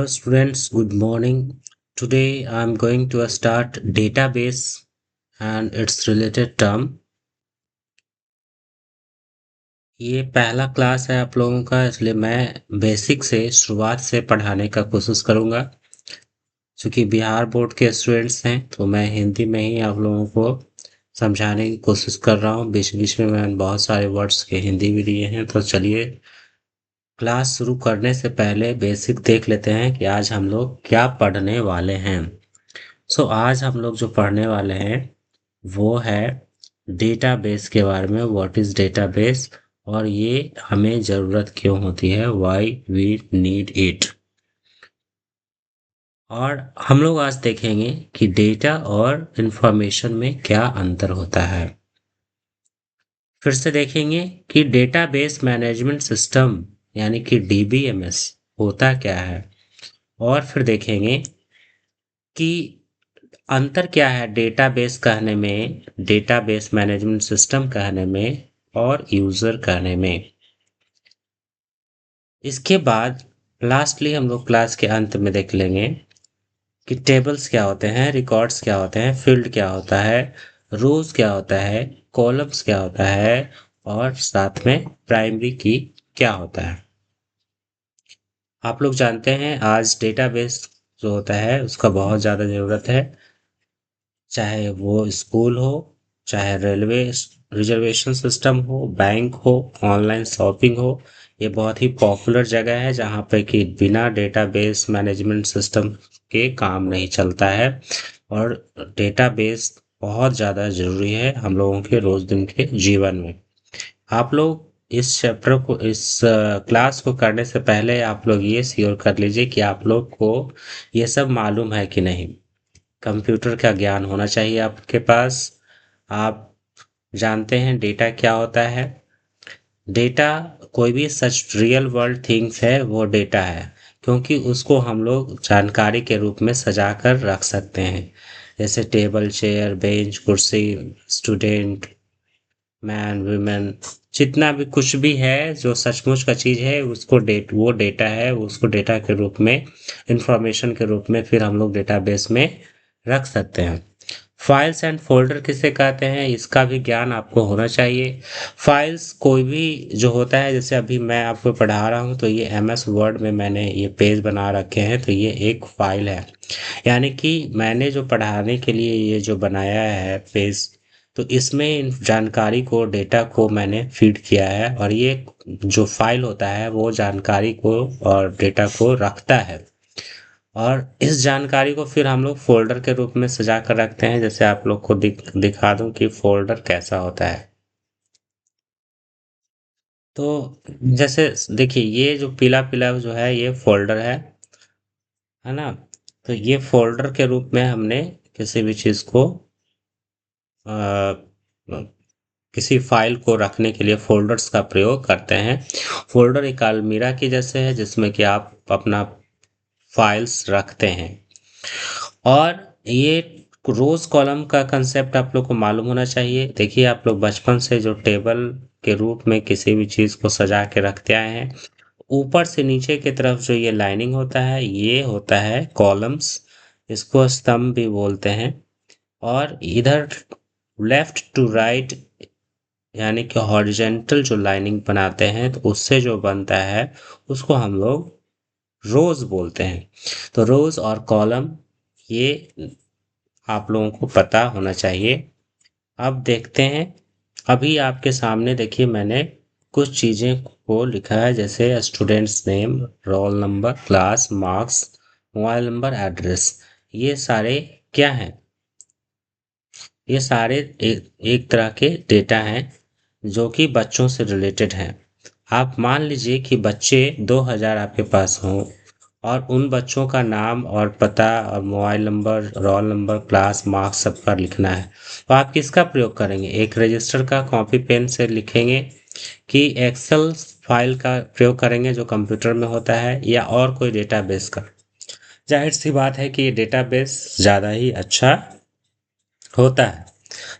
Hello students, good morning. Today I'm going to start database and its related term. ये पहला class है आप लोगों का, इसलिए मैं बेसिक से शुरुआत से पढ़ाने का कोशिश करूंगा। क्योंकि बिहार बोर्ड के स्टूडेंट्स हैं तो मैं हिंदी में ही आप लोगों को समझाने की कोशिश कर रहा हूँ। बीच बीच में मैंने बहुत सारे वर्ड्स के हिंदी भी लिए हैं। तो चलिए क्लास शुरू करने से पहले बेसिक देख लेते हैं कि आज हम लोग क्या पढ़ने वाले हैं। आज हम लोग जो पढ़ने वाले हैं वो है डेटाबेस के बारे में। व्हाट इज डेटाबेस और ये हमें ज़रूरत क्यों होती है, व्हाई वी नीड इट। और हम लोग आज देखेंगे कि डेटा और इंफॉर्मेशन में क्या अंतर होता है। फिर से देखेंगे कि डेटाबेस मैनेजमेंट सिस्टम यानी कि डीबीएमएस होता क्या है। और फिर देखेंगे कि अंतर क्या है डेटाबेस कहने में, डेटाबेस मैनेजमेंट सिस्टम कहने में और यूजर कहने में। इसके बाद लास्टली हम लोग क्लास के अंत में देख लेंगे कि टेबल्स क्या होते हैं, रिकॉर्ड्स क्या होते हैं, फील्ड क्या होता है, रोज क्या होता है, कॉलम्स क्या होता है और साथ में प्राइमरी की क्या होता है। आप लोग जानते हैं आज डेटाबेस जो होता है उसका बहुत ज़्यादा ज़रूरत है। चाहे वो स्कूल हो, चाहे रेलवे रिजर्वेशन सिस्टम हो, बैंक हो, ऑनलाइन शॉपिंग हो, ये बहुत ही पॉपुलर जगह है जहाँ पे कि बिना डेटाबेस मैनेजमेंट सिस्टम के काम नहीं चलता है। और डेटाबेस बहुत ज़्यादा ज़रूरी है हम लोगों के रोज दिन के जीवन में। आप लोग इस चैप्टर को, इस क्लास को करने से पहले आप लोग ये श्योर कर लीजिए कि आप लोग को ये सब मालूम है कि नहीं। कंप्यूटर का ज्ञान होना चाहिए आपके पास। आप जानते हैं डेटा क्या होता है। डेटा कोई भी सच रियल वर्ल्ड थिंग्स है वो डेटा है, क्योंकि उसको हम लोग जानकारी के रूप में सजा कर रख सकते हैं। जैसे टेबल, चेयर, बेंच, कुर्सी, स्टूडेंट, मैन, वुमेन, जितना भी कुछ भी है जो सचमुच का चीज़ है उसको वो डेटा है। उसको डेटा के रूप में, इंफॉर्मेशन के रूप में फिर हम लोग डेटाबेस में रख सकते हैं। फाइल्स एंड फोल्डर किसे कहते हैं इसका भी ज्ञान आपको होना चाहिए। फाइल्स कोई भी जो होता है, जैसे अभी मैं आपको पढ़ा रहा हूँ तो ये एमएस वर्ड में मैंने ये पेज बना रखे हैं, तो ये एक फाइल है। यानी कि मैंने जो पढ़ाने के लिए ये जो बनाया है पेज, तो इसमें इन जानकारी को, डेटा को मैंने फीड किया है और ये जो फाइल होता है वो जानकारी को और डेटा को रखता है। और इस जानकारी को फिर हम लोग फ़ोल्डर के रूप में सजा कर रखते हैं। जैसे आप लोग को दिखा दूँ कि फ़ोल्डर कैसा होता है। तो जैसे देखिए ये जो पीला-पीला जो है ये फ़ोल्डर है ना? तो ये फ़ोल्डर के रूप में हमने किसी भी चीज़ को अ, किसी फ़ाइल को रखने के लिए फ़ोल्डर्स का प्रयोग करते हैं। फ़ोल्डर एक अलमीरा के जैसे है जिसमें कि आप अपना फ़ाइल्स रखते हैं। और ये रोज कॉलम का कंसेप्ट आप लोग को मालूम होना चाहिए। देखिए आप लोग बचपन से जो टेबल के रूप में किसी भी चीज़ को सजा के रखते आए हैं, ऊपर से नीचे की तरफ जो ये लाइनिंग होता है ये होता है कॉलम्स। इसको स्तंभ भी बोलते हैं। और इधर लेफ्ट टू राइट यानी कि हॉरिजेंटल जो लाइनिंग बनाते हैं तो उससे जो बनता है उसको हम लोग रोज बोलते हैं। तो रोज और कॉलम ये आप लोगों को पता होना चाहिए। अब देखते हैं, अभी आपके सामने देखिए मैंने कुछ चीज़ें को लिखा है, जैसे students name, roll number, class, marks, mobile number, address. ये सारे क्या हैं? ये सारे एक तरह के डेटा हैं जो कि बच्चों से रिलेटेड हैं। आप मान लीजिए कि बच्चे 2000 आपके पास हों और उन बच्चों का नाम और पता और mobile number, roll number, class, marks सबका लिखना है। तो आप किसका प्रयोग करेंगे? एक रजिस्टर का कॉपी पेन से लिखेंगे कि एक्सेल फाइल का प्रयोग करेंगे जो कंप्यूटर में होता है, या और कोई डेटाबेस का? जाहिर सी बात है कि ये डेटाबेस ज़्यादा ही अच्छा होता है।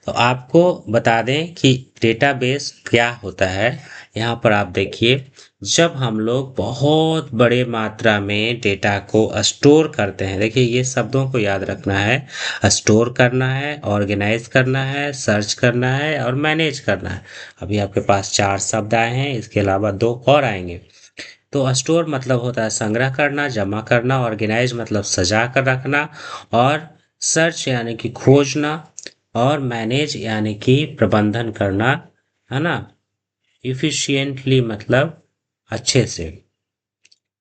तो आपको बता दें कि डेटाबेस क्या होता है। यहाँ पर आप देखिए जब हम लोग बहुत बड़े मात्रा में डेटा को स्टोर करते हैं, देखिए ये शब्दों को याद रखना है। स्टोर करना है, ऑर्गेनाइज करना है, सर्च करना है और मैनेज करना है। अभी आपके पास चार शब्द आए हैं, इसके अलावा दो और आएंगे। तो स्टोर मतलब होता है संग्रह करना, जमा करना। ऑर्गेनाइज मतलब सजा कर रखना। और सर्च यानी कि खोजना। और मैनेज यानी कि प्रबंधन करना, है ना। इफिशिएंटली मतलब अच्छे से।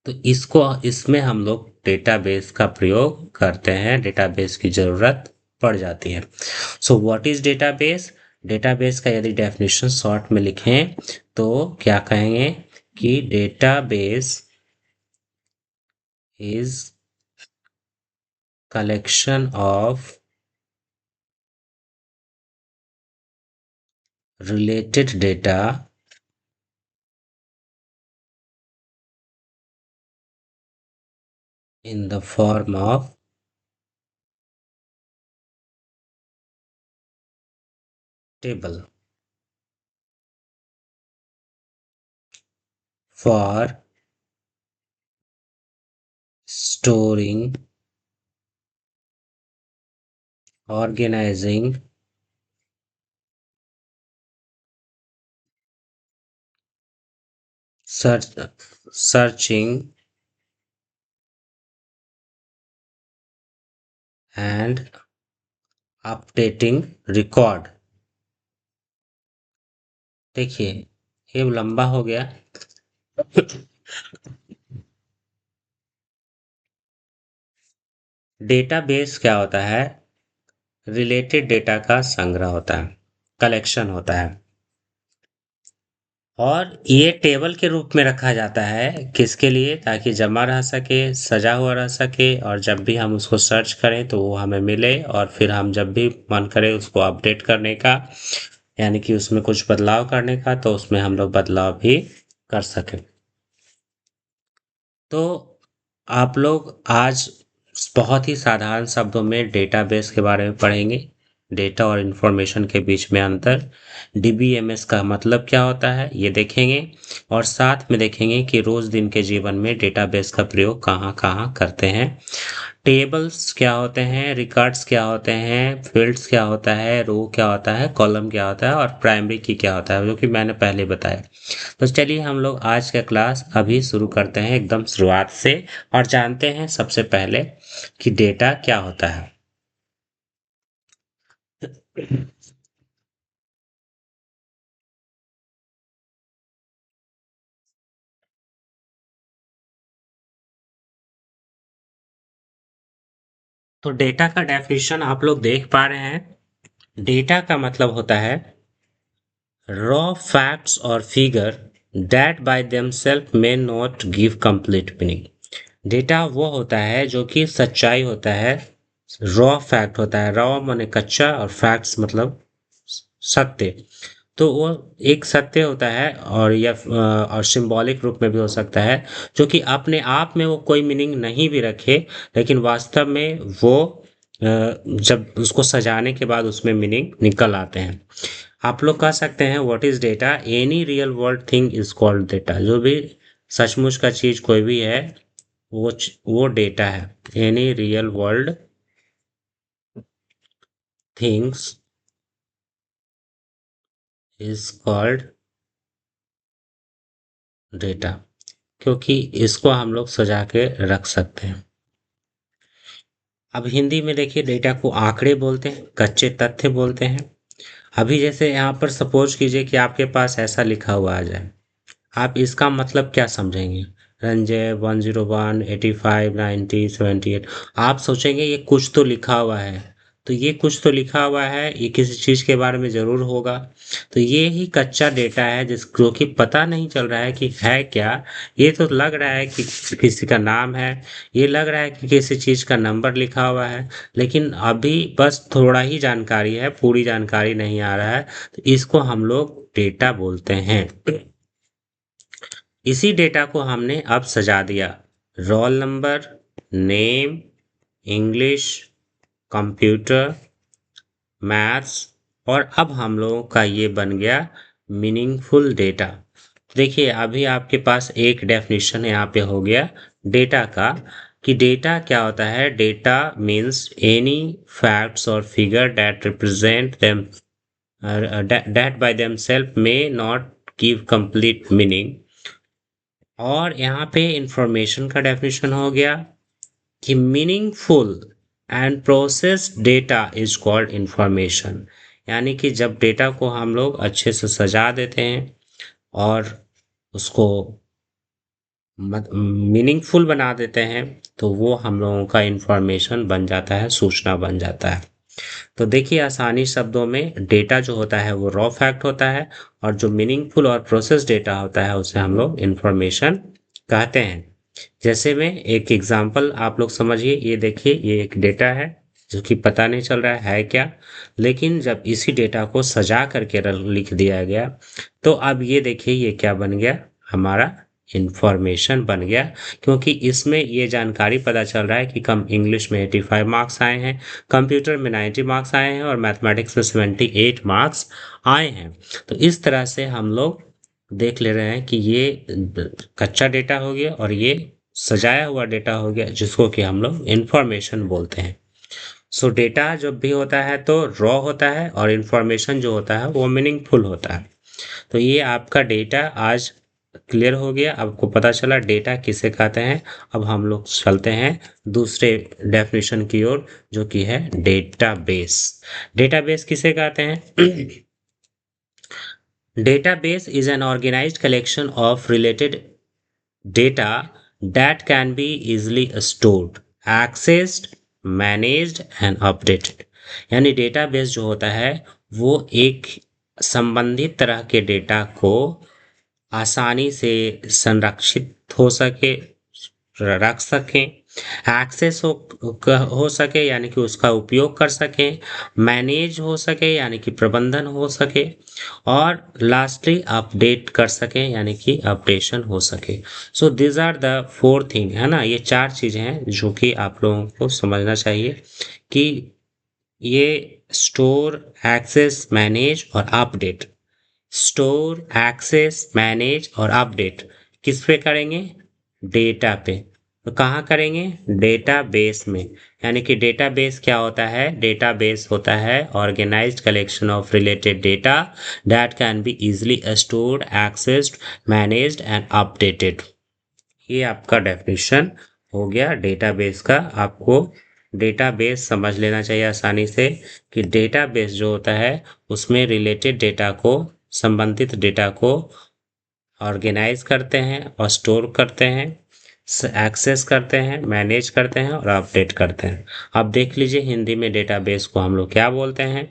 तो इसको इसमें हम लोग डेटाबेस का प्रयोग करते हैं, डेटाबेस की जरूरत पड़ जाती है। So what is database? Database का यदि डेफिनेशन शॉर्ट में लिखें तो क्या कहेंगे कि database is collection of related data in the form of table for storing, organizing, search, searching and updating record। देखिए ये लंबा हो गया। डेटाबेस क्या होता है? रिलेटेड डेटा का संग्रह होता है, कलेक्शन होता है। और ये टेबल के रूप में रखा जाता है किसके लिए? ताकि जमा रह सके, सजा हुआ रह सके, और जब भी हम उसको सर्च करें तो वो हमें मिले, और फिर हम जब भी मन करे उसको अपडेट करने का, यानी कि उसमें कुछ बदलाव करने का, तो उसमें हम लोग बदलाव भी कर सकें। तो आप लोग आज बहुत ही साधारण शब्दों में डेटाबेस के बारे में पढ़ेंगे। डेटा और इंफॉर्मेशन के बीच में अंतर, डीबीएमएस का मतलब क्या होता है ये देखेंगे। और साथ में देखेंगे कि रोज दिन के जीवन में डेटाबेस का प्रयोग कहाँ कहाँ करते हैं। टेबल्स क्या होते हैं, रिकॉर्ड्स क्या होते हैं, फील्ड्स क्या होता है, रो क्या होता है, कॉलम क्या होता है, और प्राइमरी की क्या होता है, जो कि मैंने पहले बताया। तो चलिए हम लोग आज का क्लास अभी शुरू करते हैं एकदम शुरुआत से, और जानते हैं सबसे पहले कि डेटा क्या होता है। तो डेटा का डेफिनेशन आप लोग देख पा रहे हैं। डेटा का मतलब होता है raw facts or figure that by themselves may not give complete meaning। Data वो होता है जो कि सच्चाई होता है, रॉ फैक्ट होता है। रॉ माने कच्चा और फैक्ट्स मतलब सत्य। तो वो एक सत्य होता है, और या और सिंबॉलिक रूप में भी हो सकता है, जो कि अपने आप में वो कोई मीनिंग नहीं भी रखे, लेकिन वास्तव में वो जब उसको सजाने के बाद उसमें मीनिंग निकल आते हैं। आप लोग कह सकते हैं what is data? Any real world thing is called data. जो भी सचमुच का चीज कोई भी है वो डेटा है। Any real world things is called data, क्योंकि इसको हम लोग सजा के रख सकते हैं। अब हिंदी में देखिए डेटा को आंकड़े बोलते हैं, कच्चे तथ्य बोलते हैं। अभी जैसे यहाँ पर सपोज कीजिए कि आपके पास ऐसा लिखा हुआ आ जाए, आप इसका मतलब क्या समझेंगे? रंजय 101 85 90 78। आप सोचेंगे ये कुछ तो लिखा हुआ है। तो ये कुछ तो लिखा हुआ है, ये किसी चीज के बारे में जरूर होगा। तो ये ही कच्चा डेटा है जिसको कि पता नहीं चल रहा है कि है क्या। ये तो लग रहा है कि किसी का नाम है, ये लग रहा है कि किसी चीज का नंबर लिखा हुआ है, लेकिन अभी बस थोड़ा ही जानकारी है, पूरी जानकारी नहीं आ रहा है। तो इसको हम लोग डेटा बोलते हैं। इसी डेटा को हमने अब सजा दिया। Role number, name, English, computer, maths, और अब हम लोगों का ये बन गया मीनिंगफुल डेटा। देखिए अभी आपके पास एक डेफिनेशन यहाँ पे हो गया डेटा का, कि डेटा क्या होता है। डेटा मीन्स एनी फैक्ट्स और figure that represent them, that by themselves may not give complete meaning। और यहाँ पे इंफॉर्मेशन का डेफिनेशन हो गया कि meaningful and processed data is called information. यानी कि जब डेटा को हम लोग अच्छे से सजा देते हैं और उसको मीनिंगफुल बना देते हैं, तो वो हम लोगों का इंफॉर्मेशन बन जाता है, सूचना बन जाता है। तो देखिए आसानी शब्दों में डेटा जो होता है वो रॉ फैक्ट होता है, और जो मीनिंगफुल और प्रोसेस डेटा होता है उसे हम लोग इंफॉर्मेशन कहते हैं। जैसे में एक एग्जांपल आप लोग समझिए, ये देखिए ये एक डेटा है जो कि पता नहीं चल रहा है क्या, लेकिन जब इसी डेटा को सजा करके लिख दिया गया, तो अब ये देखिए ये क्या बन गया, हमारा इंफॉर्मेशन बन गया। क्योंकि इसमें ये जानकारी पता चल रहा है कि कम इंग्लिश में 85 मार्क्स आए हैं, कंप्यूटर में 90 मार्क्स आए हैं और मैथमेटिक्स में 78 मार्क्स आए हैं। तो इस तरह से हम लोग देख ले रहे हैं कि ये कच्चा डेटा हो गया और ये सजाया हुआ डेटा हो गया, जिसको कि हम लोग इंफॉर्मेशन बोलते हैं। सो डेटा जब भी होता है तो रॉ होता है, और इंफॉर्मेशन जो होता है वो मीनिंगफुल होता है। तो ये आपका डेटा आज क्लियर हो गया, आपको पता चला डेटा किसे कहते हैं। अब हम लोग चलते हैं दूसरे डेफिनेशन की ओर, जो कि है डेटाबेस। डेटाबेस किसे कहते हैं? Database is an organised collection of related data that can be easily stored, accessed, managed and updated। यानी डेटाबेस जो होता है वो एक संबंधित तरह के डेटा को आसानी से संरक्षित हो सके, रख सकें, एक्सेस हो सके यानी कि उसका उपयोग कर सकें, मैनेज हो सके यानी कि प्रबंधन हो सके, और लास्टली अपडेट कर सकें यानी कि अपडेशन हो सके। So this are the four thing, है ना, ये चार चीजें हैं जो कि आप लोगों को समझना चाहिए कि ये स्टोर, एक्सेस, मैनेज और अपडेट, स्टोर, एक्सेस, मैनेज और अपडेट किस पे करेंगे? डेटा पे। तो कहाँ करेंगे? डेटाबेस में। यानी कि डेटाबेस क्या होता है? डेटाबेस होता है organised collection of related data that can be easily stored, accessed, managed and updated. ये आपका डेफिनेशन हो गया डेटाबेस का। आपको डेटाबेस समझ लेना चाहिए आसानी से कि डेटाबेस जो होता है उसमें रिलेटेड डेटा को, संबंधित डेटा को ऑर्गेनाइज करते हैं और स्टोर करते हैं, एक्सेस करते हैं, मैनेज करते हैं और अपडेट करते हैं। अब देख लीजिए हिंदी में डेटाबेस को हम लोग क्या बोलते हैं?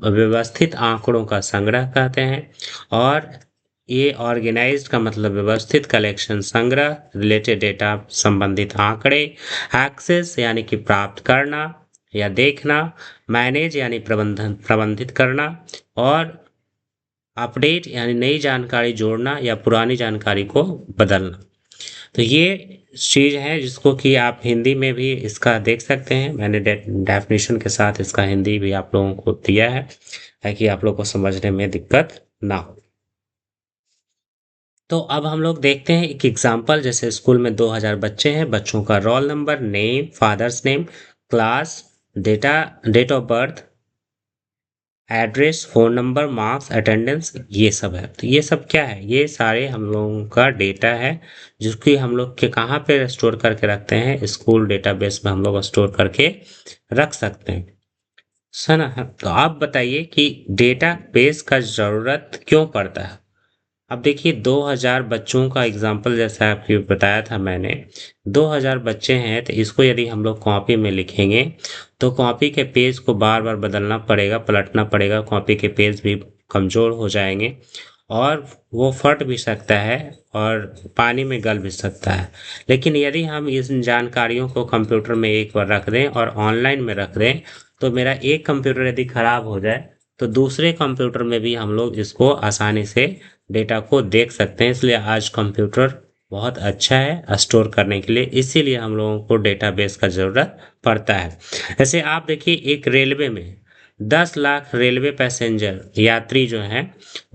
व्यवस्थित आंकड़ों का संग्रह कहते हैं। और ये ऑर्गेनाइज्ड का मतलब व्यवस्थित, कलेक्शन संग्रह, रिलेटेड डेटा संबंधित आंकड़े, एक्सेस यानी कि प्राप्त करना या देखना, मैनेज यानी प्रबंधित करना, और अपडेट यानी नई जानकारी जोड़ना या पुरानी जानकारी को बदलना। तो ये चीज है जिसको कि आप हिंदी में भी इसका देख सकते हैं। मैंने डेफिनेशन के साथ इसका हिंदी भी आप लोगों को दिया है ताकि आप लोग को समझने में दिक्कत ना हो। तो अब हम लोग देखते हैं एक एग्जांपल। जैसे स्कूल में 2000 बच्चे हैं, बच्चों का roll number, name, father's name, class, date of birth, address, phone number, marks, attendance, ये सब है। तो ये सब क्या है? ये सारे हम लोगों का डेटा है जिसकी हम लोग के कहाँ पे स्टोर करके रखते हैं? स्कूल डेटाबेस में हम लोग स्टोर करके रख सकते हैं। सुना है? तो आप बताइए कि डेटाबेस का जरूरत क्यों पड़ता है? अब देखिए 2000 बच्चों का एग्जाम्पल जैसा आपको बताया था मैंने, 2000 बच्चे हैं तो इसको यदि हम लोग कॉपी में लिखेंगे तो कॉपी के पेज को बार बार बदलना पड़ेगा, पलटना पड़ेगा, कॉपी के पेज भी कमज़ोर हो जाएंगे और वो फट भी सकता है और पानी में गल भी सकता है। लेकिन यदि हम इस जानकारियों को कंप्यूटर में एक बार रख दें और ऑनलाइन में रख दें, तो मेरा एक कंप्यूटर यदि खराब हो जाए तो दूसरे कंप्यूटर में भी हम लोग इसको आसानी से डेटा को देख सकते हैं। इसलिए आज कंप्यूटर बहुत अच्छा है स्टोर करने के लिए, इसीलिए हम लोगों को डेटाबेस का ज़रूरत पड़ता है। जैसे आप देखिए एक रेलवे में 10 लाख रेलवे पैसेंजर यात्री जो हैं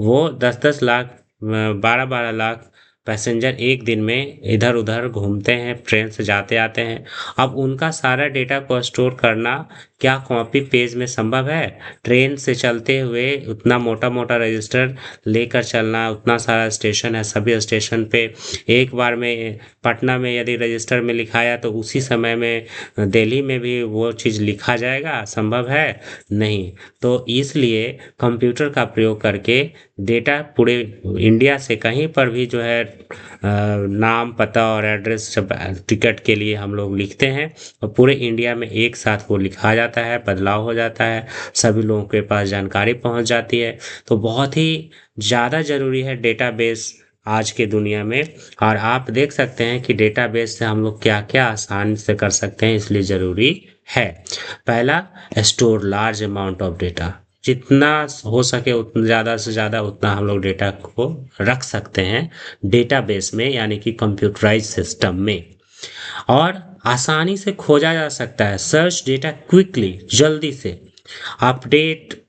वो 10-10 लाख 12-12 लाख पैसेंजर एक दिन में इधर उधर घूमते हैं, ट्रेन से जाते आते हैं। अब उनका सारा डेटा को स्टोर करना क्या कॉपी पेज में संभव है? ट्रेन से चलते हुए उतना मोटा मोटा रजिस्टर लेकर चलना, उतना सारा स्टेशन है, सभी स्टेशन पे एक बार में पटना में यदि रजिस्टर में लिखाया तो उसी समय में दिल्ली में भी वो चीज़ लिखा जाएगा? संभव है? नहीं। तो इसलिए कंप्यूटर का प्रयोग करके डेटा पूरे इंडिया से कहीं पर भी जो है नाम, पता और एड्रेस सब टिकट के लिए हम लोग लिखते हैं और पूरे इंडिया में एक साथ वो लिखा जाता है, बदलाव हो जाता है, सभी लोगों के पास जानकारी पहुंच जाती है। तो बहुत ही ज़्यादा ज़रूरी है डेटाबेस आज के दुनिया में। और आप देख सकते हैं कि डेटाबेस से हम लोग क्या क्या आसानी से कर सकते हैं, इसलिए ज़रूरी है। पहला, store large amount of data. जितना हो सके उतना ज़्यादा से ज़्यादा उतना हम लोग डेटा को रख सकते हैं डेटाबेस में, यानी कि कंप्यूटराइज सिस्टम में। और आसानी से खोजा जा सकता है, सर्च डेटा क्विकली, जल्दी से। अपडेट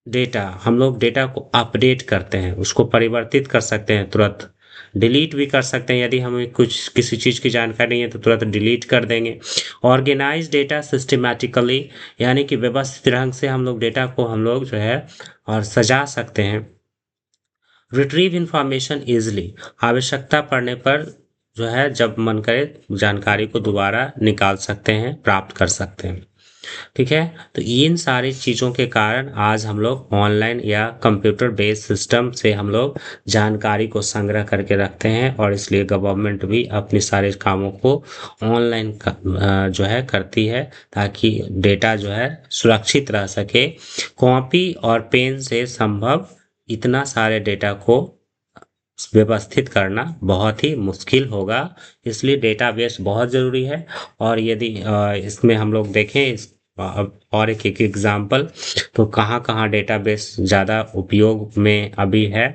डेटा, हम लोग डेटा को अपडेट करते हैं, उसको परिवर्तित कर सकते हैं तुरंत। डिलीट भी कर सकते हैं, यदि हमें कुछ किसी चीज़ की जानकारी नहीं है तो तुरंत डिलीट कर देंगे। ऑर्गेनाइज डेटा सिस्टमैटिकली, यानी कि व्यवस्थित ढंग से हम लोग डेटा को हम लोग जो है और सजा सकते हैं। रिट्रीव इंफॉर्मेशन इजली, आवश्यकता पड़ने पर जो है जब मन करे जानकारी को दोबारा निकाल सकते हैं, प्राप्त कर सकते हैं। ठीक है, तो इन सारी चीज़ों के कारण आज हम लोग ऑनलाइन या कंप्यूटर बेस्ड सिस्टम से हम लोग जानकारी को संग्रह करके रखते हैं, और इसलिए गवर्नमेंट भी अपने सारे कामों को ऑनलाइन जो है करती है, ताकि डेटा जो है सुरक्षित रह सके। कॉपी और पेन से संभव इतना सारे डेटा को व्यवस्थित करना बहुत ही मुश्किल होगा, इसलिए डेटाबेस बहुत ज़रूरी है। और यदि इसमें हम लोग देखें और एक एग्जांपल, तो कहाँ कहाँ डेटाबेस ज़्यादा उपयोग में अभी है।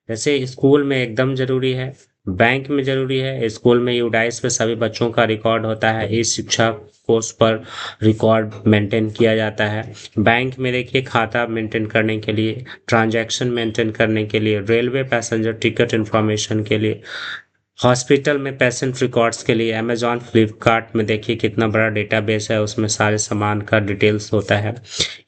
जैसे स्कूल में एकदम ज़रूरी है, बैंक में ज़रूरी है। स्कूल में यूडाइस पे सभी बच्चों का रिकॉर्ड होता है, ई शिक्षा कोर्स पर रिकॉर्ड मेंटेन किया जाता है। बैंक में देखिए खाता मेंटेन करने के लिए, ट्रांजैक्शन मेंटेन करने के लिए, रेलवे पैसेंजर टिकट इन्फॉर्मेशन के लिए, हॉस्पिटल में पेशेंट रिकॉर्ड्स के लिए। अमेजॉन फ्लिपकार्ट में देखिए कितना बड़ा डेटाबेस है, उसमें सारे सामान का डिटेल्स होता है।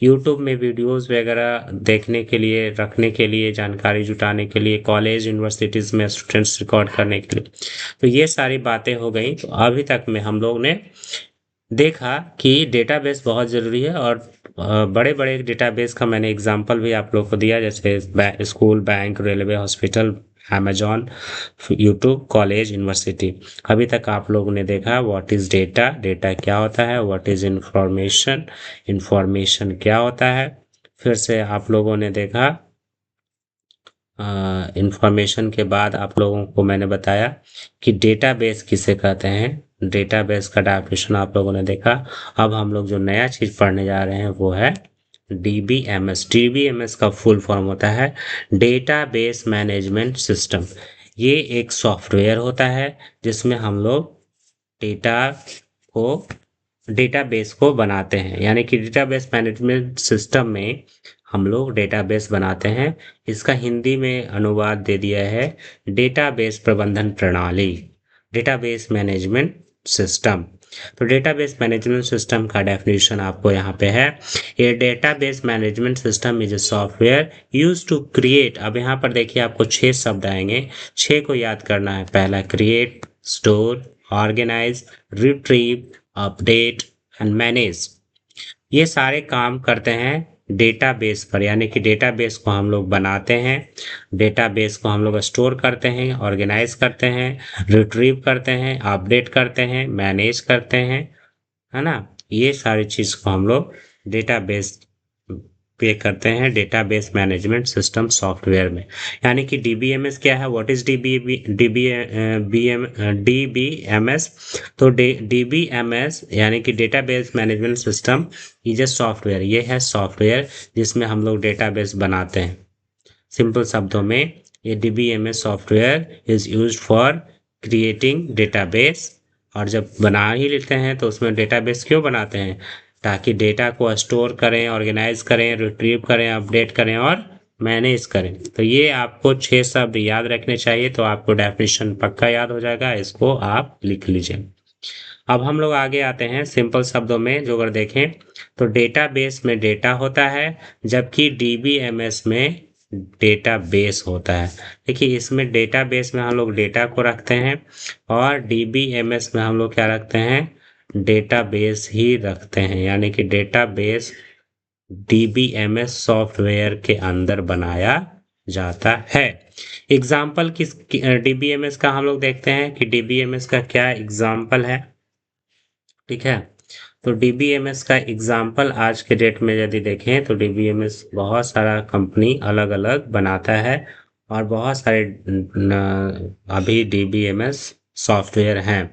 यूट्यूब में वीडियोस वगैरह देखने के लिए, रखने के लिए, जानकारी जुटाने के लिए, कॉलेज यूनिवर्सिटीज़ में स्टूडेंट्स रिकॉर्ड करने के लिए। तो ये सारी बातें हो गई। तो अभी तक में हम लोग ने देखा कि डेटाबेस बहुत ज़रूरी है, और बड़े बड़े डेटाबेस का मैंने एग्जांपल भी आप लोग को दिया, जैसे school, bank, railway, hospital, Amazon, YouTube, college, university. अभी तक आप लोगों ने देखा व्हाट इज़ डेटा, डेटा क्या होता है, व्हाट इज़ इंफॉर्मेशन, इंफॉर्मेशन क्या होता है। फिर से आप लोगों ने देखा इंफॉर्मेशन के बाद आप लोगों को मैंने बताया कि डेटाबेस किसे कहते हैं। डेटाबेस का डेफिनेशन आप लोगों ने देखा। अब हम लोग जो नया चीज़ पढ़ने जा रहे हैं वो है डीबीएमएस। डीबीएमएस का फुल फॉर्म होता है डेटाबेस मैनेजमेंट सिस्टम। ये एक सॉफ्टवेयर होता है जिसमें हम लोग डेटा को डेटाबेस को बनाते हैं, यानी कि डेटाबेस मैनेजमेंट सिस्टम में हम लोग डेटाबेस बनाते हैं। इसका हिंदी में अनुवाद दे दिया है डेटाबेस प्रबंधन प्रणाली, डेटाबेस मैनेजमेंट सिस्टम। तो डेटाबेस मैनेजमेंट सिस्टम का डेफिनेशन आपको यहाँ पे है, a database management system is a software use to create. अब यहाँ पर देखिए आपको 6 शब्द आएंगे, 6 को याद करना है। पहला create, store, organise, retrieve, update and manage. ये सारे काम करते हैं डेटाबेस पर, यानी कि डेटाबेस को हम लोग बनाते हैं, डेटाबेस को हम लोग स्टोर करते हैं, ऑर्गेनाइज करते हैं, रिट्रीव करते हैं, अपडेट करते हैं, मैनेज करते हैं, है ना। ये सारी चीज़ को हम लोग डेटाबेस पे करते हैं डेटाबेस मैनेजमेंट सिस्टम सॉफ्टवेयर में। यानी कि डीबीएमएस क्या है, व्हाट इज डीबीएमएस। तो डीबीएमएस यानी कि database management system is a software. ये है सॉफ्टवेयर जिसमें हम लोग डेटाबेस बनाते हैं। सिंपल शब्दों में, ये DBMS software is used for creating database. और जब बना ही लेते हैं तो उसमें डेटाबेस क्यों बनाते हैं, ताकि डेटा को स्टोर करें, ऑर्गेनाइज करें, रिट्रीव करें, अपडेट करें और मैनेज करें। तो ये आपको 6 शब्द याद रखने चाहिए, तो आपको डेफिनेशन पक्का याद हो जाएगा, इसको आप लिख लीजिए। अब हम लोग आगे आते हैं सिंपल शब्दों में, जो अगर देखें तो डेटाबेस में डेटा होता है, जबकि डीबीएमएस में डेटाबेस होता है। देखिए इसमें डेटाबेस में हम लोग डेटा को रखते हैं, और डीबीएमएस में हम लोग क्या रखते हैं, डेटाबेस ही रखते हैं, यानी कि डेटाबेस डीबीएमएस सॉफ्टवेयर के अंदर बनाया जाता है। एग्जाम्पल किस डीबीएमएस का हम लोग देखते हैं कि डीबीएमएस का क्या एग्जाम्पल है। ठीक है, तो डीबीएमएस का एग्जाम्पल आज के डेट में यदि देखें तो डीबीएमएस बहुत सारा कंपनी अलग अलग बनाता है, और बहुत सारे अभी डीबीएमएस सॉफ्टवेयर हैं।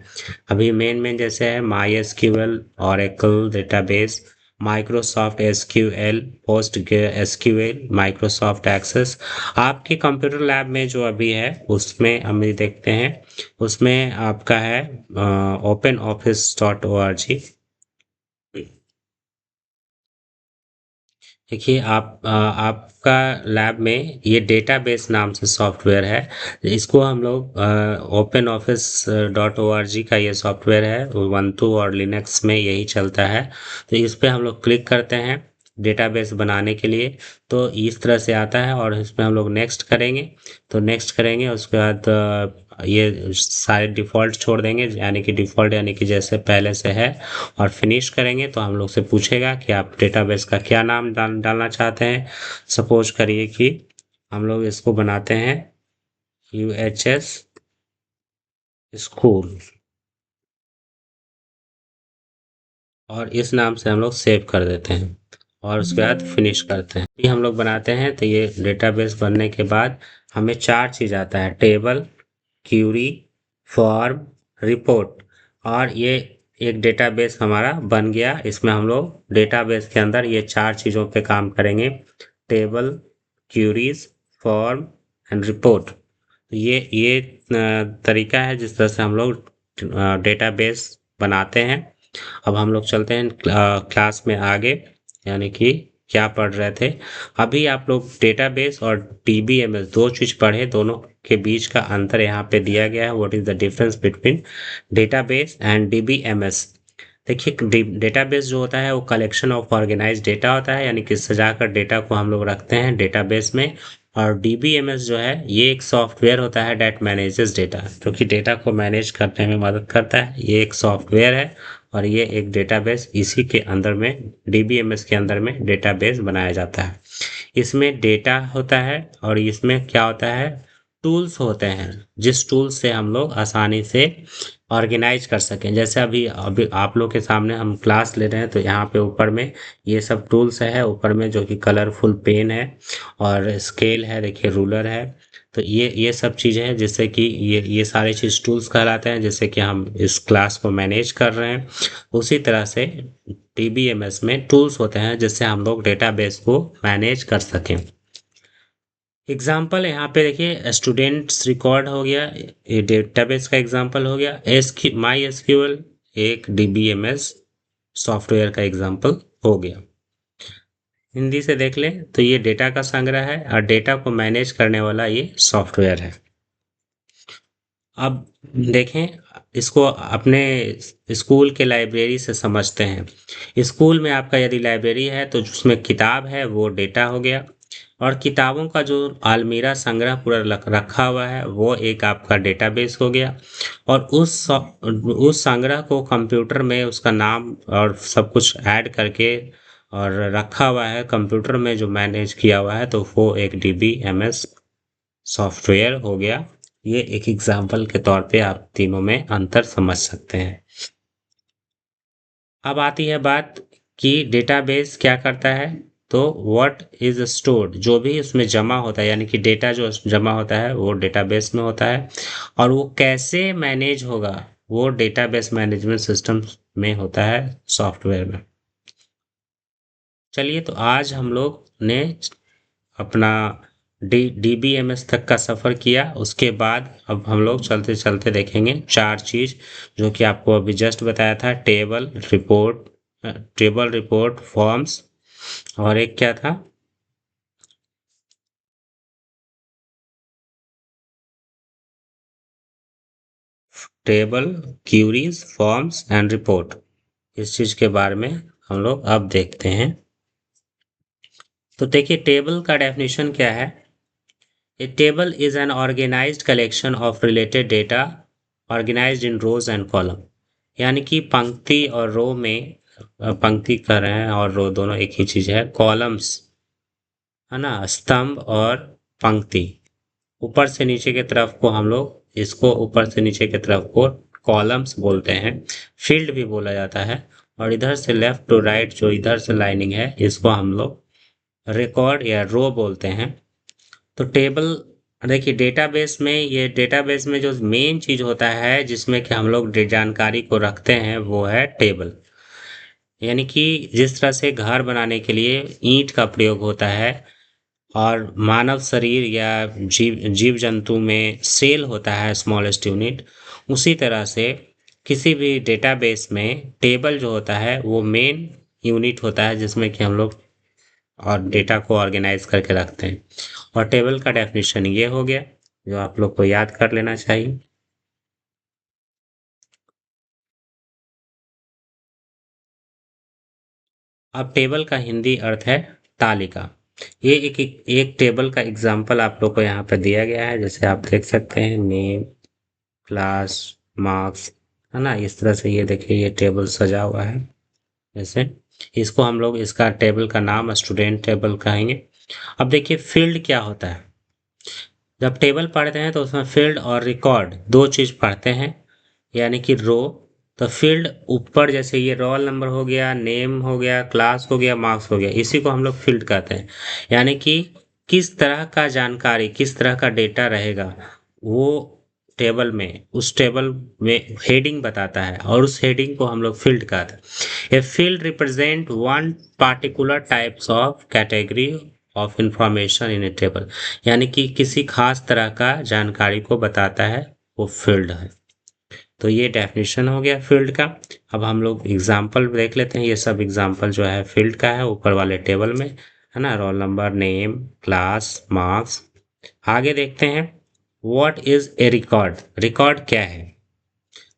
अभी मेन मेन जैसे है My SQL, Oracle database, Microsoft SQL, Post SQL, Microsoft Access. आपके कंप्यूटर लैब में जो अभी है उसमें हम ये देखते हैं, उसमें आपका है ओपन ऑफिस .org। देखिए आपका लैब में ये डेटाबेस नाम से सॉफ्टवेयर है, इसको हम लोग ओपन ऑफिस .org का ये सॉफ्टवेयर है, ubuntu और लिनक्स में यही चलता है। तो इस पे हम लोग क्लिक करते हैं डेटाबेस बनाने के लिए, तो इस तरह से आता है, और इसमें हम लोग नेक्स्ट करेंगे। तो नेक्स्ट करेंगे, उसके बाद ये सारे डिफ़ॉल्ट छोड़ देंगे, यानी कि डिफ़ॉल्ट यानी कि जैसे पहले से है, और फिनिश करेंगे तो हम लोग से पूछेगा कि आप डेटाबेस का क्या नाम डालना चाहते हैं। सपोज करिए कि हम लोग इसको बनाते हैं UHS स्कूल, और इस नाम से हम लोग सेव कर देते हैं, और उसके बाद फिनिश करते हैं। ये हम लोग बनाते हैं, तो ये डेटाबेस बनने के बाद हमें 4 चीज़ आता है, टेबल, क्यूरी, फॉर्म, रिपोर्ट। और ये एक डेटाबेस हमारा बन गया। इसमें हम लोग डेटाबेस के अंदर ये 4 चीज़ों पे काम करेंगे, table, queries, form and report. ये तरीका है जिस तरह से हम लोग डेटाबेस बनाते हैं। अब हम लोग चलते हैं क्लास में आगे, यानी कि क्या पढ़ रहे थे। अभी आप लोग डेटाबेस और डीबीएमएस दो चीज पढ़े, दोनों के बीच का अंतर यहाँ पे दिया गया है, what is the difference between database and DBMS. देखिए डेटाबेस जो होता है वो कलेक्शन ऑफ ऑर्गेनाइज डेटा होता है, यानी कि सजाकर डेटा को हम लोग रखते हैं डेटाबेस में। और डीबीएमएस जो है ये एक सॉफ्टवेयर होता है डेट मैनेजेस डेटा, जो कि डेटा को मैनेज करने में मदद करता है। ये एक सॉफ्टवेयर है, और ये एक डेटाबेस, इसी के अंदर में डीबीएमएस के अंदर में डेटाबेस बनाया जाता है। इसमें डेटा होता है, और इसमें क्या होता है, टूल्स होते हैं, जिस टूल से हम लोग आसानी से ऑर्गेनाइज कर सकें। जैसे अभी अभी आप लोग के सामने हम क्लास ले रहे हैं, तो यहाँ पे ऊपर में ये सब टूल्स है, ऊपर में जो कि कलरफुल पेन है, और स्केल है, देखिए रूलर है। तो ये सब चीज़ें हैं जिससे कि ये सारे चीज़ टूल्स कहलाते हैं, जिससे कि हम इस क्लास को मैनेज कर रहे हैं। उसी तरह से डीबीएमएस में टूल्स होते हैं जिससे हम लोग डेटाबेस को मैनेज कर सकें। एग्जाम्पल यहाँ पे देखिए, स्टूडेंट्स रिकॉर्ड हो गया, ये डेटाबेस का एग्जाम्पल हो गया। माई एसक्यूएल एक डीबीएमएस सॉफ्टवेयर का एग्जाम्पल हो गया। हिंदी से देख लें तो ये डेटा का संग्रह है, और डेटा को मैनेज करने वाला ये सॉफ्टवेयर है। अब देखें, इसको अपने स्कूल के लाइब्रेरी से समझते हैं। स्कूल में आपका यदि लाइब्रेरी है तो उसमें किताब है, वो डेटा हो गया। और किताबों का जो अलमीरा संग्रह पूरा रखा हुआ है वो एक आपका डेटाबेस हो गया। और उस संग्रह को कंप्यूटर में उसका नाम और सब कुछ ऐड करके और रखा हुआ है कंप्यूटर में, जो मैनेज किया हुआ है, तो वो एक डीबीएमएस सॉफ्टवेयर हो गया। ये एक एग्जाम्पल के तौर पे आप तीनों में अंतर समझ सकते हैं। अब आती है बात कि डेटाबेस क्या करता है। तो व्हाट इज स्टोर्ड, जो भी उसमें जमा होता है, यानी कि डेटा जो जमा होता है वो डेटाबेस में होता है, और वो कैसे मैनेज होगा, वो डेटाबेस मैनेजमेंट सिस्टम में होता है, सॉफ्टवेयर में। चलिए, तो आज हम लोग ने अपना डीबीएमएस तक का सफ़र किया। उसके बाद अब हम लोग चलते चलते देखेंगे 4 चीज़, जो कि आपको अभी जस्ट बताया था, टेबल रिपोर्ट फॉर्म्स, और एक क्या था, table, queries, forms and report. इस चीज के बारे में हम लोग अब देखते हैं। तो देखिए टेबल का डेफिनेशन क्या है। A table is an organised collection of related data organised in rows and column. यानी कि पंक्ति और रो में, पंक्ति कर रहे हैं और रो दोनों एक ही चीज है, कॉलम्स है ना, स्तंभ और पंक्ति। ऊपर से नीचे की तरफ को हम लोग इसको ऊपर से नीचे की तरफ को कॉलम्स बोलते हैं, फील्ड भी बोला जाता है। और इधर से लेफ्ट टू राइट जो इधर से लाइनिंग है इसको हम लोग रिकॉर्ड या रो बोलते हैं। तो टेबल देखिए डेटाबेस में, ये डेटाबेस में जो मेन चीज होता है जिसमें कि हम लोग जानकारी को रखते हैं वो है टेबल। यानी कि जिस तरह से घर बनाने के लिए ईंट का प्रयोग होता है और मानव शरीर या जीव जंतु में सेल होता है स्मॉलेस्ट यूनिट, उसी तरह से किसी भी डेटाबेस में टेबल जो होता है वो मेन यूनिट होता है जिसमें कि हम लोग और डेटा को ऑर्गेनाइज करके रखते हैं। और टेबल का डेफिनेशन ये हो गया जो आप लोग को याद कर लेना चाहिए। अब टेबल का हिंदी अर्थ है तालिका। ये एक टेबल का एग्जाम्पल आप लोग को यहाँ पे दिया गया है, जैसे आप देख सकते हैं नेम, क्लास, मार्क्स, है ना। इस तरह से ये देखिए ये टेबल सजा हुआ है। जैसे इसको हम लोग, इसका टेबल का नाम स्टूडेंट टेबल कहेंगे। अब देखिए फील्ड क्या होता है। जब टेबल पढ़ते हैं तो उसमें फील्ड और रिकॉर्ड दो चीज पढ़ते हैं, यानी कि रो। तो फील्ड ऊपर जैसे ये रोल नंबर हो गया, नेम हो गया, क्लास हो गया, मार्क्स हो गया, इसी को हम लोग फील्ड कहते हैं। यानी कि किस तरह का जानकारी, किस तरह का डेटा रहेगा वो टेबल में, उस टेबल में हेडिंग बताता है और उस हेडिंग को हम लोग फील्ड कहते हैं। A field represent one particular types of category of information in a table. यानी कि किसी खास तरह का जानकारी को बताता है, वो फील्ड है। तो ये डेफिनेशन हो गया फील्ड का। अब हम लोग एग्जाम्पल देख लेते हैं। ये सब एग्जाम्पल जो है फील्ड का है ऊपर वाले टेबल में, है ना। Role number, name, class, marks. आगे देखते हैं what is a record. Record क्या है।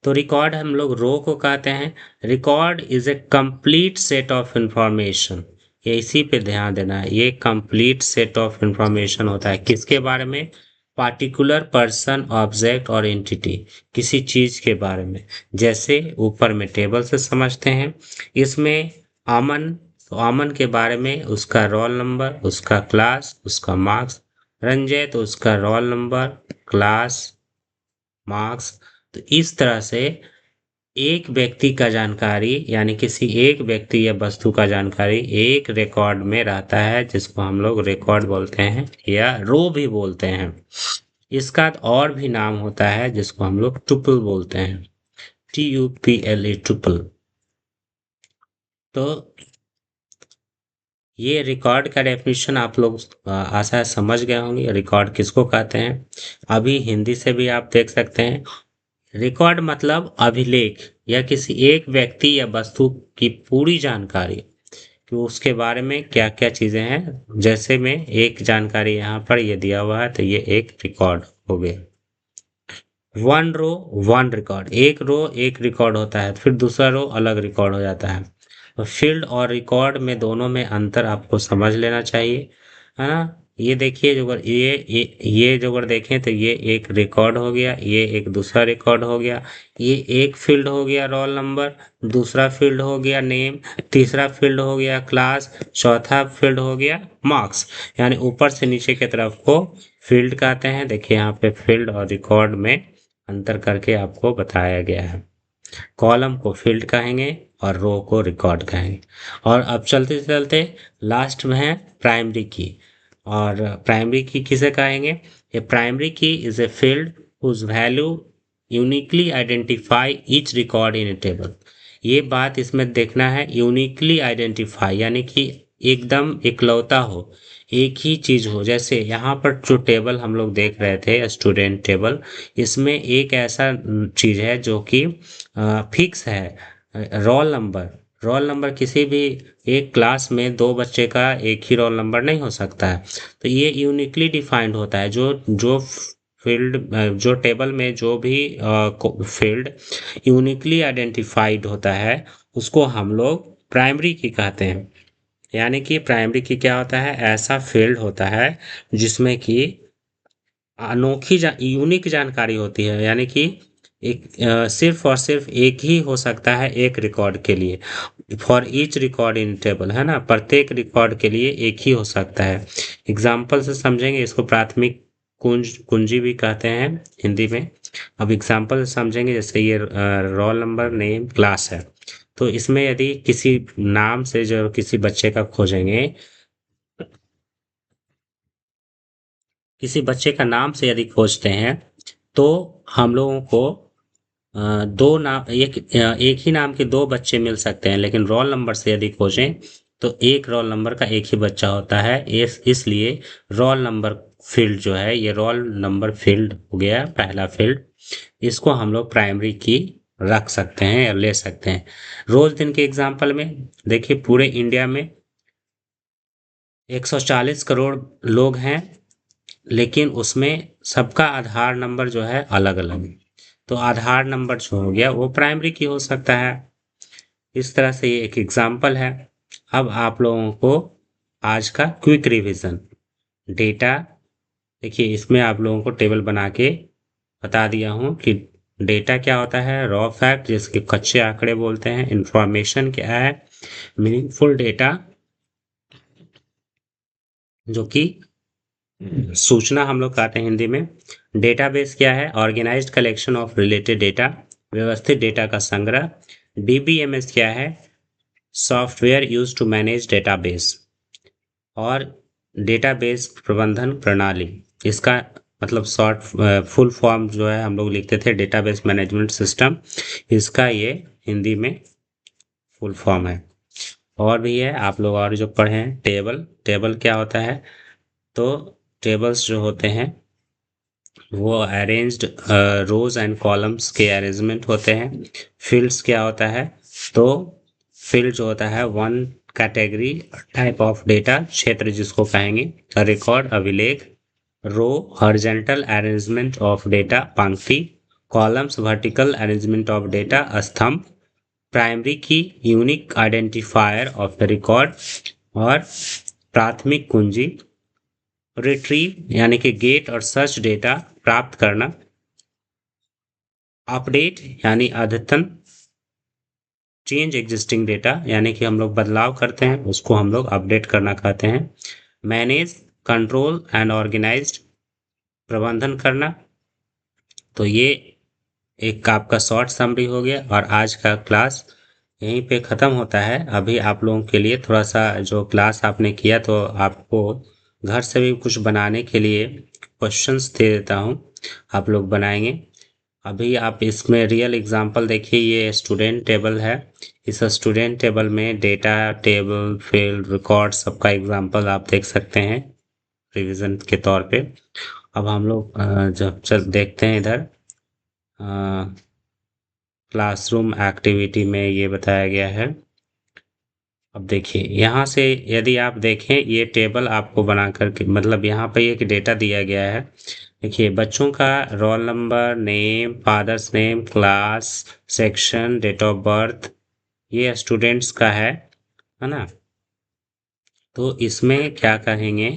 तो रिकॉर्ड हम लोग रो को कहते हैं। Record is a complete set of information. ये इसी पे ध्यान देना है, ये कंप्लीट सेट ऑफ इंफॉर्मेशन होता है किसके बारे में, पार्टिकुलर पर्सन, ऑब्जेक्ट और एंटिटी, किसी चीज के बारे में। जैसे ऊपर में टेबल से समझते हैं, इसमें अमन, तो अमन के बारे में उसका रोल नंबर, उसका क्लास, उसका मार्क्स। रंजय तो उसका रोल नंबर, क्लास, मार्क्स। तो इस तरह से एक व्यक्ति का जानकारी, यानी किसी एक व्यक्ति या वस्तु का जानकारी एक रिकॉर्ड में रहता है जिसको हम लोग रिकॉर्ड बोलते हैं या रो भी बोलते हैं। इसका और भी नाम होता है जिसको हम लोग टुपल बोलते हैं, TUPLE, टुपल। तो ये रिकॉर्ड का डेफिनेशन आप लोग आशा है समझ गए होंगे, रिकॉर्ड किसको कहते हैं। अभी हिंदी से भी आप देख सकते हैं। रिकॉर्ड मतलब अभिलेख या किसी एक व्यक्ति या वस्तु की पूरी जानकारी कि उसके बारे में क्या क्या चीजें हैं। जैसे में एक जानकारी यहाँ पर ये दिया हुआ है तो ये एक रिकॉर्ड हो गया। वन रो वन रिकॉर्ड, एक रो एक रिकॉर्ड होता है, फिर दूसरा रो अलग रिकॉर्ड हो जाता है। तो फील्ड और रिकॉर्ड में दोनों में अंतर आपको समझ लेना चाहिए, है ना। ये देखिए जो अगर ये जो अगर देखें तो ये एक रिकॉर्ड हो गया, ये एक दूसरा रिकॉर्ड हो गया। ये एक फील्ड हो गया रोल नंबर, दूसरा फील्ड हो गया नेम, तीसरा फील्ड हो गया क्लास, चौथा फील्ड हो गया मार्क्स। यानी ऊपर से नीचे की तरफ को फील्ड कहते हैं। देखिए यहाँ पे फील्ड और रिकॉर्ड में अंतर करके आपको बताया गया है। कॉलम को फील्ड कहेंगे और रो को रिकॉर्ड कहेंगे। और अब चलते चलते लास्ट में है प्राइमरी की। और प्राइमरी की किसे कहेंगे। A primary key is a field whose value uniquely identify each record in a table. ये बात इसमें देखना है, यूनिकली आइडेंटिफाई यानी कि एकदम इकलौता हो, एक ही चीज हो। जैसे यहाँ पर जो टेबल हम लोग देख रहे थे स्टूडेंट टेबल, इसमें एक ऐसा चीज है जो कि फिक्स है, रोल नंबर। रोल नंबर किसी भी एक क्लास में दो बच्चे का एक ही रोल नंबर नहीं हो सकता है। तो ये यूनिकली डिफाइंड होता है। जो जो फील्ड जो टेबल में जो भी फील्ड यूनिकली आइडेंटिफाइड होता है उसको हम लोग प्राइमरी की कहते हैं। यानी कि प्राइमरी की क्या होता है, ऐसा फील्ड होता है जिसमें कि अनोखी यूनिक जानकारी होती है। यानी कि एक सिर्फ और सिर्फ एक ही हो सकता है एक रिकॉर्ड के लिए, for each record in table, है ना, प्रत्येक रिकॉर्ड के लिए एक ही हो सकता है। एग्जाम्पल से समझेंगे इसको, प्राथमिक कुंजी भी कहते हैं हिंदी में। अब एग्जाम्पल से समझेंगे, जैसे ये रोल नंबर नेम क्लास है, तो इसमें यदि किसी नाम से जो किसी बच्चे का खोजेंगे, किसी बच्चे का नाम से यदि खोजते हैं तो हम लोगों को दो नाम, एक ही नाम के दो बच्चे मिल सकते हैं, लेकिन रोल नंबर से यदि खोजें तो एक रोल नंबर का एक ही बच्चा होता है। इसलिए रोल नंबर फील्ड जो है, ये रोल नंबर फील्ड हो गया पहला फील्ड, इसको हम लोग प्राइमरी की रख सकते हैं या ले सकते हैं। रोज दिन के एग्जाम्पल में देखिए, पूरे इंडिया में 140 करोड़ लोग हैं, लेकिन उसमें सबका आधार नंबर जो है अलग अलग है, तो आधार नंबर जो हो गया वो प्राइमरी की हो सकता है। इस तरह से ये एक एग्जाम्पल है। अब आप लोगों को आज का क्विक रिवीजन, डेटा, देखिए इसमें आप लोगों को टेबल बना के बता दिया हूँ कि डेटा क्या होता है, रॉ फैक्ट जिसके कच्चे आंकड़े बोलते हैं, इंफॉर्मेशन क्या है, मीनिंगफुल डेटा जो कि सूचना हम लोग कहते हैं हिंदी में। डेटाबेस क्या है, organised collection of related data, व्यवस्थित डेटा का संग्रह। डीबीएमएस क्या है, software use to manage database. और डेटाबेस प्रबंधन प्रणाली, इसका मतलब शॉर्ट फुल फॉर्म जो है हम लोग लिखते थे डेटाबेस मैनेजमेंट सिस्टम, इसका ये हिंदी में फुल फॉर्म है। और भी है, आप लोग और जो पढ़े हैं, टेबल, टेबल क्या होता है, तो टेबल्स जो होते हैं वो अरेंज्ड रोज एंड कॉलम्स के अरेंजमेंट होते हैं। फील्ड्स क्या होता है, तो फील्ड जो होता है one category type of data, क्षेत्र जिसको कहेंगे, रिकॉर्ड अभिलेख। रो हॉरिजॉन्टल अरेंजमेंट ऑफ डेटा, पंक्ति। Columns vertical arrangement of data, स्तंभ। प्राइमरी की unique identifier of the record. और प्राथमिक कुंजी, रिट्रीव यानी कि गेट और सर्च डेटा प्राप्त करना। अपडेट यानी अद्यतन, चेंज एग्जिस्टिंग डेटा यानी कि हम लोग बदलाव करते हैं उसको हम लोग अपडेट करना कहते हैं। मैनेज, कंट्रोल एंड ऑर्गेनाइज्ड, प्रबंधन करना। तो ये एक आपका शॉर्ट समरी हो गया, और आज का क्लास यहीं पे ख़त्म होता है। अभी आप लोगों के लिए थोड़ा सा जो क्लास आपने किया, तो आपको घर से भी कुछ बनाने के लिए क्वेश्चंस दे देता हूँ, आप लोग बनाएंगे। अभी आप इसमें रियल एग्जांपल देखिए, ये स्टूडेंट टेबल है, इस स्टूडेंट टेबल में डेटा, टेबल, फील्ड, रिकॉर्ड सबका एग्जांपल आप देख सकते हैं रिवीजन के तौर पे। अब हम लोग जब चल देखते हैं इधर, क्लासरूम एक्टिविटी में ये बताया गया है। अब देखिए यहाँ से यदि आप देखें, ये टेबल आपको बना करके, मतलब यहाँ पे एक डेटा दिया गया है। देखिए बच्चों का roll number, name, father's name, class, section, date of birth, ये स्टूडेंट्स का है ना। तो इसमें क्या कहेंगे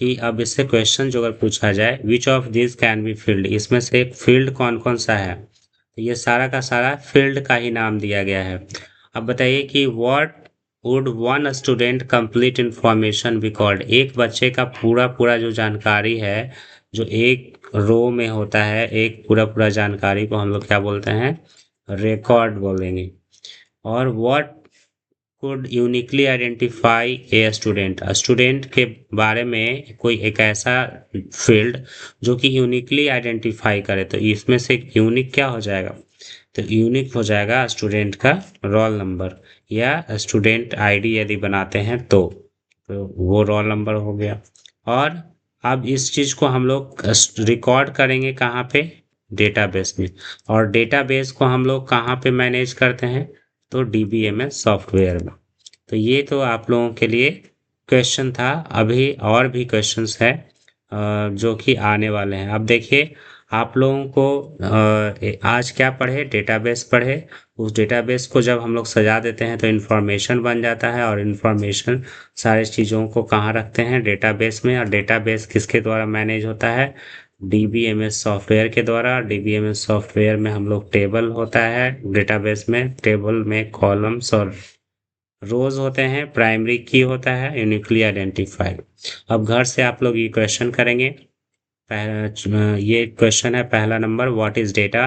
कि अब इससे क्वेश्चन जो अगर पूछा जाए, which of this can be field, इसमें से एक फील्ड कौन कौन सा है, तो ये सारा का सारा फील्ड का ही नाम दिया गया है। अब बताइए कि what would one student complete information record, एक बच्चे का पूरा पूरा जो जानकारी है, जो एक रो में होता है, एक पूरा पूरा जानकारी को हम लोग क्या बोलते हैं, रिकॉर्ड बोलेंगे। और what could uniquely identify a student, student के बारे में कोई एक ऐसा फील्ड जो कि यूनिकली आइडेंटिफाई करे, तो इसमें से यूनिक क्या हो जाएगा, तो यूनिक हो जाएगा स्टूडेंट का रोल नंबर, या स्टूडेंट आईडी यदि बनाते हैं तो वो रोल नंबर हो गया। और अब इस चीज़ को हम लोग रिकॉर्ड करेंगे कहाँ पे, डेटाबेस में। और डेटाबेस को हम लोग कहाँ पे मैनेज करते हैं, तो डीबीएमएस सॉफ्टवेयर में। तो ये तो आप लोगों के लिए क्वेश्चन था। अभी और भी क्वेश्चंस है जो कि आने वाले हैं। अब देखिए आप लोगों को आज क्या पढ़े, डेटाबेस पढ़े। उस डेटाबेस को जब हम लोग सजा देते हैं तो इन्फॉर्मेशन बन जाता है, और इन्फॉर्मेशन सारी चीज़ों को कहाँ रखते हैं, डेटाबेस में। और डेटाबेस किसके द्वारा मैनेज होता है, डीबीएमएस सॉफ्टवेयर के द्वारा। डीबीएमएस सॉफ्टवेयर में हम लोग टेबल होता है, डेटाबेस में टेबल में कॉलम्स और रोज होते हैं, प्राइमरी की होता है, यूनिकली आइडेंटिफाइड। अब घर से आप लोग ये क्वेश्चन करेंगे। ये क्वेश्चन है पहला number, what is data,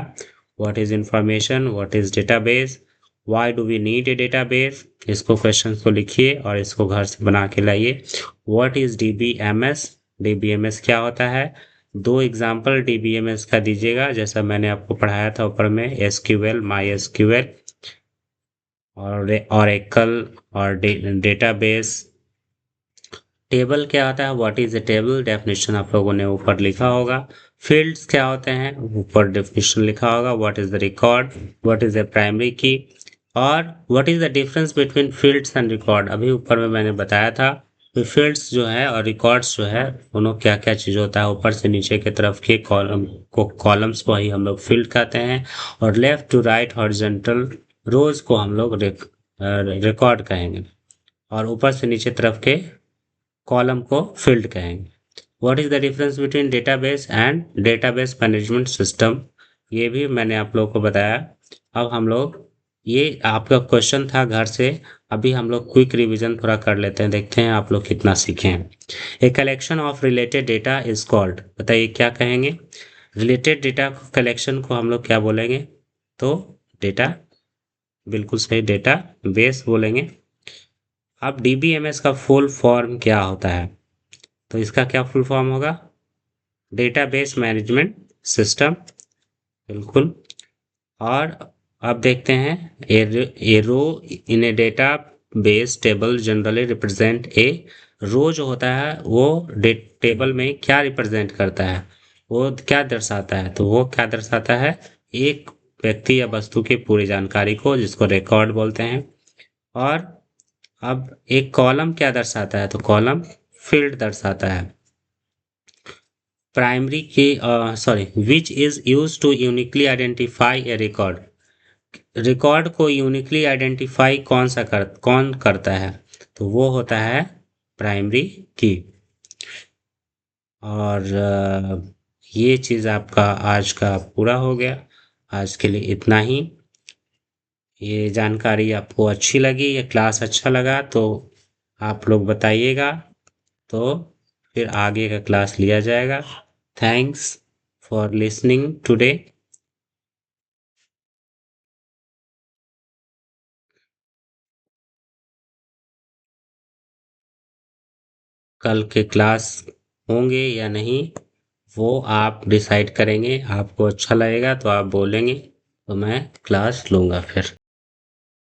what is information, what is database, why do we need a database. इसको क्वेश्चन को लिखिए और इसको घर से बना के लाइए। व्हाट इज डीबीएमएस, डीबीएमएस क्या होता है। दो एग्जाम्पल डीबीएमएस का दीजिएगा, जैसा मैंने आपको पढ़ाया था ऊपर में, एसक्यूएल, माई एसक्यूएल और ओरेकल और डेटाबेस। टेबल क्या होता है, what is a table, definition आप लोगों ने ऊपर लिखा होगा। फील्ड्स क्या होते हैं, ऊपर डेफिनेशन लिखा होगा। What is the record, what is a primary की, और what is the difference between fields and record. अभी ऊपर में मैंने बताया था कि फील्ड्स जो है और रिकॉर्ड्स जो है दोनों क्या क्या चीज़ होता है। ऊपर से नीचे की तरफ के कॉलम को, कॉलम्स को ही हम लोग फील्ड कहते हैं, और लेफ्ट टू राइट हॉरिजॉन्टल रोज को हम लोग रिकॉर्ड कहेंगे, और ऊपर से नीचे तरफ के कॉलम को फील्ड कहेंगे। What is the difference between database and database management system, ये भी मैंने आप लोगों को बताया। अब हम लोग, ये आपका क्वेश्चन था घर से। अभी हम लोग क्विक रिवीजन थोड़ा कर लेते हैं, देखते हैं आप लोग कितना सीखे हैं। A collection of related data is called, बताइए क्या कहेंगे। रिलेटेड डेटा कलेक्शन को हम लोग क्या बोलेंगे, तो डेटा, बिल्कुल सही, डेटा बेस बोलेंगे। अब डीबीएमएस का फुल फॉर्म क्या होता है, तो इसका क्या फुल फॉर्म होगा, डेटाबेस मैनेजमेंट सिस्टम, बिल्कुल। और अब देखते हैं, a row in a database table generally represent a, row जो होता है वो टेबल में क्या रिप्रेजेंट करता है, वो क्या दर्शाता है, तो वो क्या दर्शाता है, एक व्यक्ति या वस्तु की पूरी जानकारी को, जिसको रिकॉर्ड बोलते हैं। और अब एक कॉलम क्या दर्शाता है, तो कॉलम फील्ड दर्शाता है। Primary key, sorry, which is use to uniquely identify a record, record को यूनिकली आइडेंटिफाई कौन करता है, तो वो होता है प्राइमरी की। और ये चीज़ आपका आज का पूरा हो गया। आज के लिए इतना ही। ये जानकारी आपको अच्छी लगी, ये क्लास अच्छा लगा तो आप लोग बताइएगा, तो फिर आगे का क्लास लिया जाएगा। Thanks for listening today. कल के क्लास होंगे या नहीं, वो आप डिसाइड करेंगे। आपको अच्छा लगेगा तो आप बोलेंगे, तो मैं क्लास लूँगा फिर।